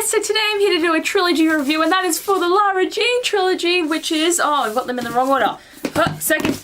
guys, so today I'm here to do a trilogy review, and that is for the Lara Jean trilogy, which is, oh, I've got them in the wrong order. Second.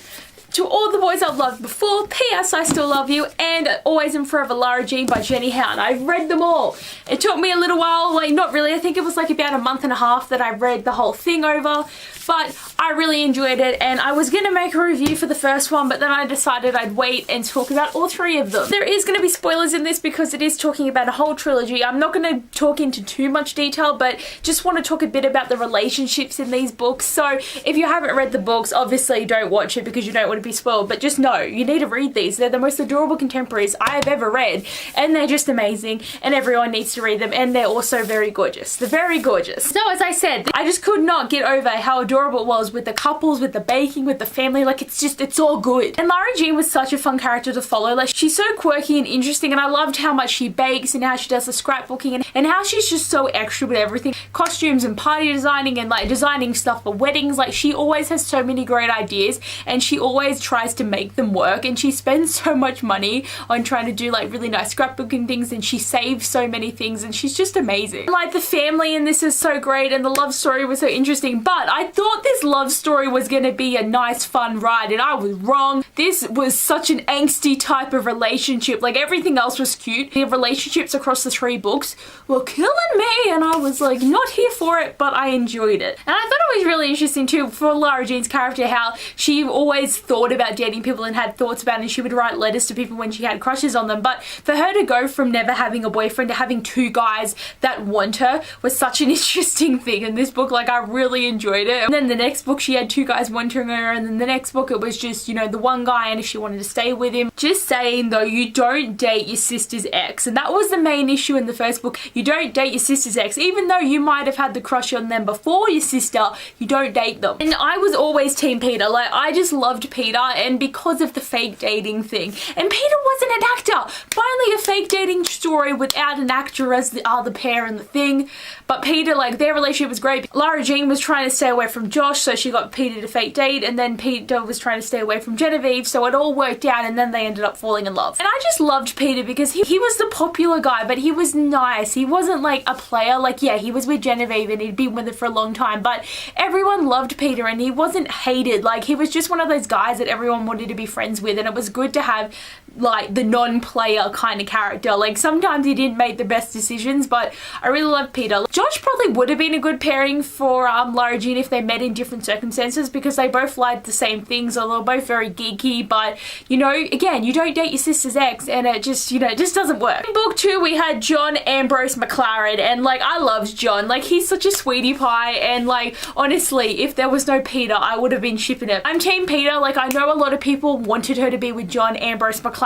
To all the boys I've loved before, P.S. I Still Love You, and Always and Forever Lara Jean by Jenny Han. I've read them all. It took me a little while, like not really, I think it was like about a month and a half that I read the whole thing over, but I really enjoyed it, and I was going to make a review for the first one, but then I decided I'd wait and talk about all three of them. There is going to be spoilers in this because it is talking about a whole trilogy. I'm not going to talk into too much detail, but just want to talk a bit about the relationships in these books. So if you haven't read the books, obviously don't watch it because you don't want to be spoiled, but just know you need to read these. They're the most adorable contemporaries I have ever read, and they're just amazing, and everyone needs to read them, and they're also very gorgeous. They're very gorgeous. So as I said, I just could not get over how adorable it was with the couples, with the baking, with the family. Like, it's all good. And Lara Jean was such a fun character to follow. Like, she's so quirky and interesting, and I loved how much she bakes and how she does the scrapbooking and how she's just so extra with everything. Costumes and party designing and like designing stuff for weddings. Like, she always has so many great ideas, and she always tries to make them work, and she spends so much money on trying to do like really nice scrapbooking things, and she saves so many things, and she's just amazing. Like, the family in this is so great, and the love story was so interesting, but I thought this love story was going to be a nice fun ride, and I was wrong. This was such an angsty type of relationship. Like, everything else was cute. The relationships across the three books were killing me, and I was like not here for it, but I enjoyed it. And I thought it was really interesting too for Lara Jean's character, how she always thought about dating people and had thoughts about it, and she would write letters to people when she had crushes on them. But for her to go from never having a boyfriend to having two guys that want her was such an interesting thing in this book. Like, I really enjoyed it. And then the next book she had two guys wanting her, and then the next book it was just, you know, the one guy, and if she wanted to stay with him. Just saying though, you don't date your sister's ex, and that was the main issue in the first book. You don't date your sister's ex. Even though you might have had the crush on them before your sister, you don't date them. And I was always team Peter. Like, I just loved Peter, and because of the fake dating thing. And Peter wasn't an actor. Finally a fake dating story without an actor as the other pair in the thing. But Peter, like, their relationship was great. Lara Jean was trying to stay away from Josh, so she got Peter to fake date, and then Peter was trying to stay away from Genevieve, so it all worked out, and then they ended up falling in love. And I just loved Peter because he was the popular guy, but he was nice. He wasn't like a player. Like, yeah, he was with Genevieve and he'd been with her for a long time, but everyone loved Peter, and he wasn't hated. Like, he was just one of those guys that everyone wanted to be friends with, and it was good to have like the non-player kind of character. Like, sometimes he didn't make the best decisions, but I really loved Peter. Josh probably would have been a good pairing for Lara Jean if they met in different circumstances, because they both liked the same things, or they're both very geeky. But, you know, again, you don't date your sister's ex, and it just, you know, it just doesn't work. In book 2 we had John Ambrose McLaren, and like, I loved John. Like, he's such a sweetie pie, and like, honestly, if there was no Peter, I would have been shipping it. I'm team Peter. Like, I know a lot of people wanted her to be with John Ambrose McLaren.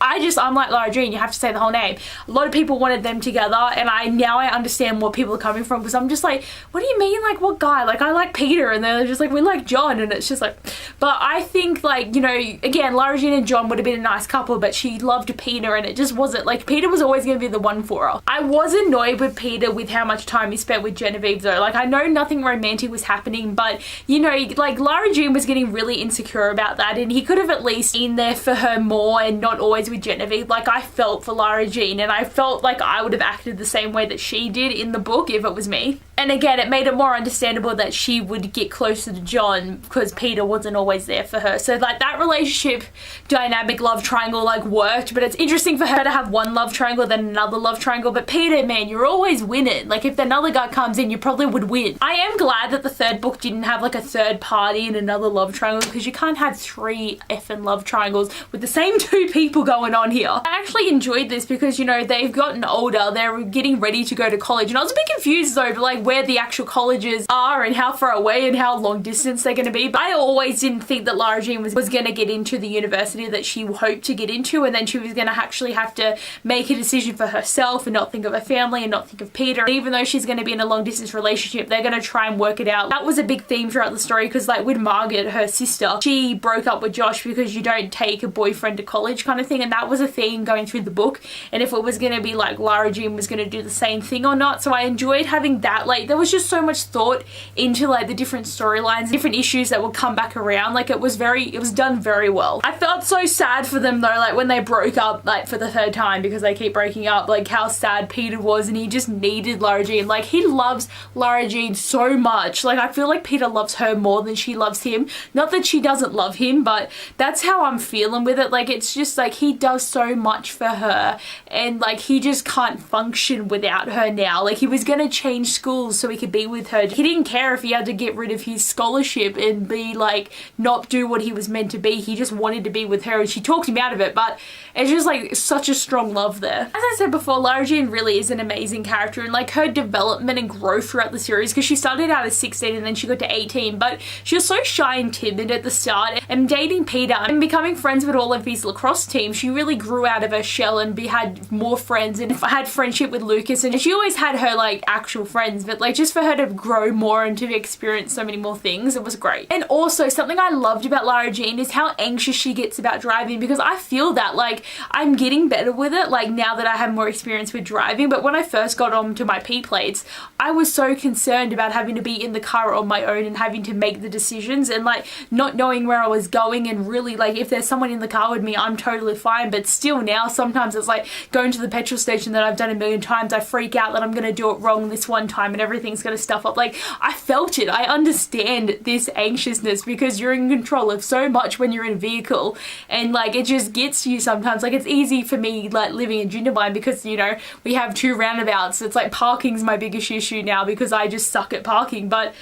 I'm like Lara Jean, you have to say the whole name. A lot of people wanted them together, and now I understand where people are coming from, because I'm just like, what do you mean? Like, what guy? Like, I like Peter, and they're just like, we like John, and it's just like, but I think, like, you know, again, Lara Jean and John would have been a nice couple, but she loved Peter, and it just wasn't, like, Peter was always going to be the one for her. I was annoyed with Peter with how much time he spent with Genevieve though. Like, I know nothing romantic was happening, but, you know, like, Lara Jean was getting really insecure about that, and he could have at least been there for her more and not always with Genevieve. Like, I felt for Lara Jean, and I felt like I would have acted the same way that she did in the book if it was me. And again, it made it more understandable that she would get closer to John because Peter wasn't always there for her. So like, that relationship dynamic love triangle like worked, but it's interesting for her to have one love triangle then another love triangle. But Peter, man, you're always winning. Like, if another guy comes in, you probably would win. I am glad that the third book didn't have like a third party and another love triangle, because you can't have 3 effing love triangles with the same 2 people going on here. I actually enjoyed this because, you know, they've gotten older, they're getting ready to go to college, and I was a bit confused though, like, where the actual colleges are and how far away and how long distance they're going to be. But I always didn't think that Lara Jean was going to get into the university that she hoped to get into, and then she was going to actually have to make a decision for herself and not think of her family and not think of Peter. Even though she's going to be in a long distance relationship, they're going to try and work it out. That was a big theme throughout the story, because like with Margaret, her sister, she broke up with Josh because you don't take a boyfriend to college kind of thing, and and that was a theme going through the book, and if it was going to be like Lara Jean was going to do the same thing or not. So I enjoyed having that. Like, there was just so much thought into like the different storylines, different issues that would come back around. Like, it was done very well. I felt so sad for them though, like when they broke up like for the 3rd time, because they keep breaking up, like how sad Peter was, and he just needed Lara Jean. Like, he loves Lara Jean so much. Like, I feel like Peter loves her more than she loves him. Not that she doesn't love him, but that's how I'm feeling with it. Like, it's just like he does so much for her, and like he just can't function without her now. Like, he was gonna change schools so he could be with her. He didn't care if he had to get rid of his scholarship and be like not do what he was meant to be. He just wanted to be with her, and she talked him out of it. But it's just like such a strong love there. As I said before, Lara Jean really is an amazing character, and like her development and growth throughout the series, because she started out as 16 and then she got to 18, but she was so shy and timid at the start, and dating Peter and becoming friends with all of his lacrosse team, she really grew out of her shell and had more friends and had friendship with Lucas. And she always had her like actual friends, but like just for her to grow more and to experience so many more things, it was great. And also something I loved about Lara Jean is how anxious she gets about driving, because I feel that like I'm getting better with it like now that I have more experience with driving. But when I first got onto my P plates, I was so concerned about having to be in the car on my own and having to make the decisions and like not knowing where I was going, and really like if there's someone in the car with me, I'm totally fine. But still now sometimes it's like going to the petrol station that I've done a million times, I freak out that I'm gonna do it wrong this one time and everything's gonna stuff up. Like, I felt it. I understand this anxiousness, because you're in control of so much when you're in a vehicle, and like it just gets you sometimes. Like, it's easy for me like living in Jindabyne because, you know, we have 2 roundabouts. It's like parking's my biggest issue now because I just suck at parking, but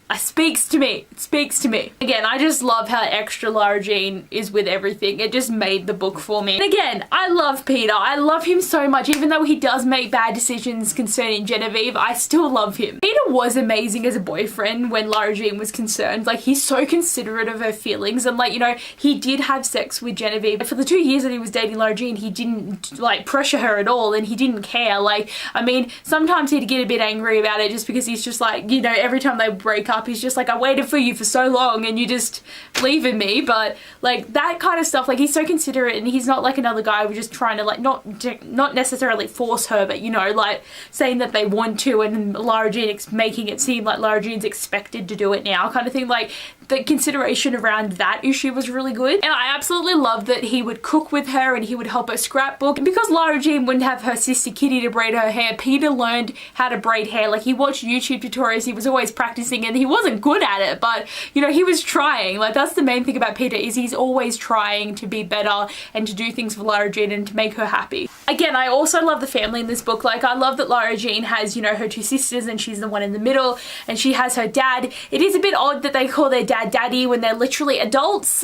it speaks to me. It speaks to me. Again, I just love how extra Lara Jean is with everything. It just made the book for me. And again, I love Peter. I love him so much. Even though he does make bad decisions concerning Genevieve, I still love him. Peter was amazing as a boyfriend when Lara Jean was concerned. Like, he's so considerate of her feelings, and like, you know, he did have sex with Genevieve. For the 2 years that he was dating Lara Jean, he didn't like pressure her at all, and he didn't care. Like, I mean, sometimes he'd get a bit angry about it just because he's just like, you know, every time they break up, he's just like, I waited for you for so long and you just leaving me. But like that kind of stuff, like he's so considerate, and he's not like another guy who's just trying to like not necessarily force her, but you know, like saying that they want to, and Lara Jean making it seem like Lara Jean's expected to do it now kind of thing. Like, the consideration around that issue was really good, and I absolutely loved that he would cook with her and he would help her scrapbook. And because Lara Jean wouldn't have her sister Kitty to braid her hair, Peter learned how to braid hair. Like, he watched YouTube tutorials, he was always practicing, and he wasn't good at it, but you know, he was trying. Like, that's the main thing about Peter, is he's always trying to be better and to do things for Lara Jean and to make her happy. Again, I also love the family in this book. Like, I love that Lara Jean has, you know, her 2 sisters and she's the one in the middle, and she has her dad. It is a bit odd that they call their dad Daddy when they're literally adults.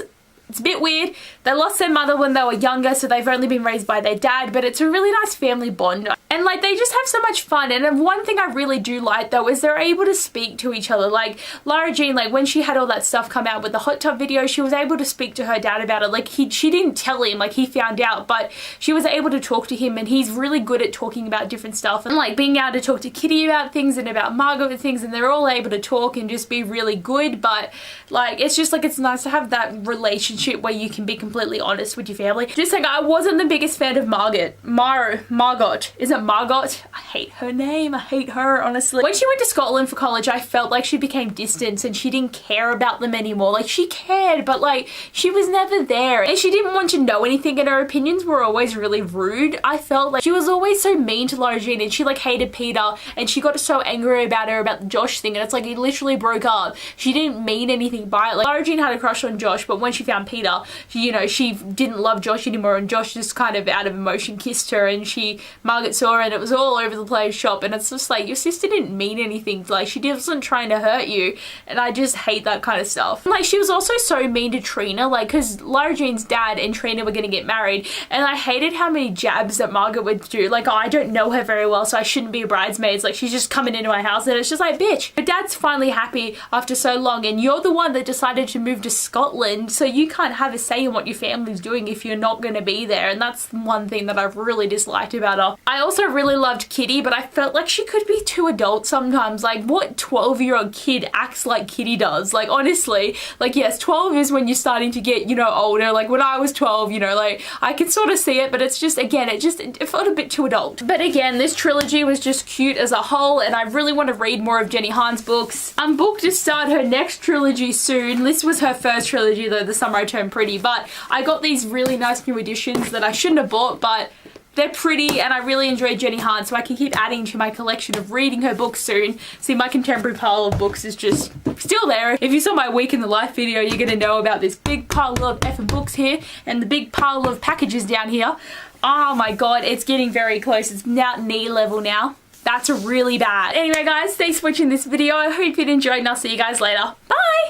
It's a bit weird. They lost their mother when they were younger, so they've only been raised by their dad, but it's a really nice family bond. And like, they just have so much fun. And one thing I really do like though is they're able to speak to each other. Like, Lara Jean, like when she had all that stuff come out with the hot tub video, she was able to speak to her dad about it. Like, she didn't tell him, like he found out, but she was able to talk to him, and he's really good at talking about different stuff and like being able to talk to Kitty about things and about Margot with things, and they're all able to talk and just be really good. But like, it's just like, it's nice to have that relationship where you can be completely honest with your family. Just like, I wasn't the biggest fan of Margot. Is it Margot? I hate her name. I hate her, honestly. When she went to Scotland for college, I felt like she became distant and she didn't care about them anymore. Like, she cared, but like, she was never there, and she didn't want to know anything, and her opinions were always really rude. I felt like she was always so mean to Lara Jean, and she like hated Peter, and she got so angry about her about the Josh thing, and it's like, he literally broke up. She didn't mean anything by it. Like, Lara Jean had a crush on Josh, but when she found Peter, you know, she didn't love Josh anymore, and Josh just kind of out of emotion kissed her, and Margaret saw her, and it was all over the place shop. And it's just like, your sister didn't mean anything. Like, she wasn't trying to hurt you, and I just hate that kind of stuff. And like, she was also so mean to Trina, like, because Lara Jean's dad and Trina were gonna get married, and I hated how many jabs that Margaret would do. Like, oh, I don't know her very well, so I shouldn't be a bridesmaid. Like, she's just coming into my house, and it's just like, bitch, your dad's finally happy after so long, and you're the one that decided to move to Scotland, so you can't have a say in what your family's doing if you're not going to be there, and that's one thing that I've really disliked about her. I also really loved Kitty, but I felt like she could be too adult sometimes. Like, what 12-year-old kid acts like Kitty does? Like, honestly, like, yes, 12 is when you're starting to get, you know, older. Like, when I was 12, you know, like, I could sort of see it, but it's just, again, it felt a bit too adult. But again, this trilogy was just cute as a whole, and I really want to read more of Jenny Han's books. I'm booked to start her next trilogy soon. This was her first trilogy, though, The Summer I Turned Pretty, but I got these really nice new editions that I shouldn't have bought, but they're pretty, and I really enjoy Jenny Han, so I can keep adding to my collection of reading her books soon. See, my contemporary pile of books is just still there. If you saw my week in the life video, you're gonna know about this big pile of effing books here and the big pile of packages down here. Oh my god, it's getting very close. It's now knee level now. That's really bad. Anyway guys, thanks for watching this video. I hope you enjoyed, and I'll see you guys later. Bye!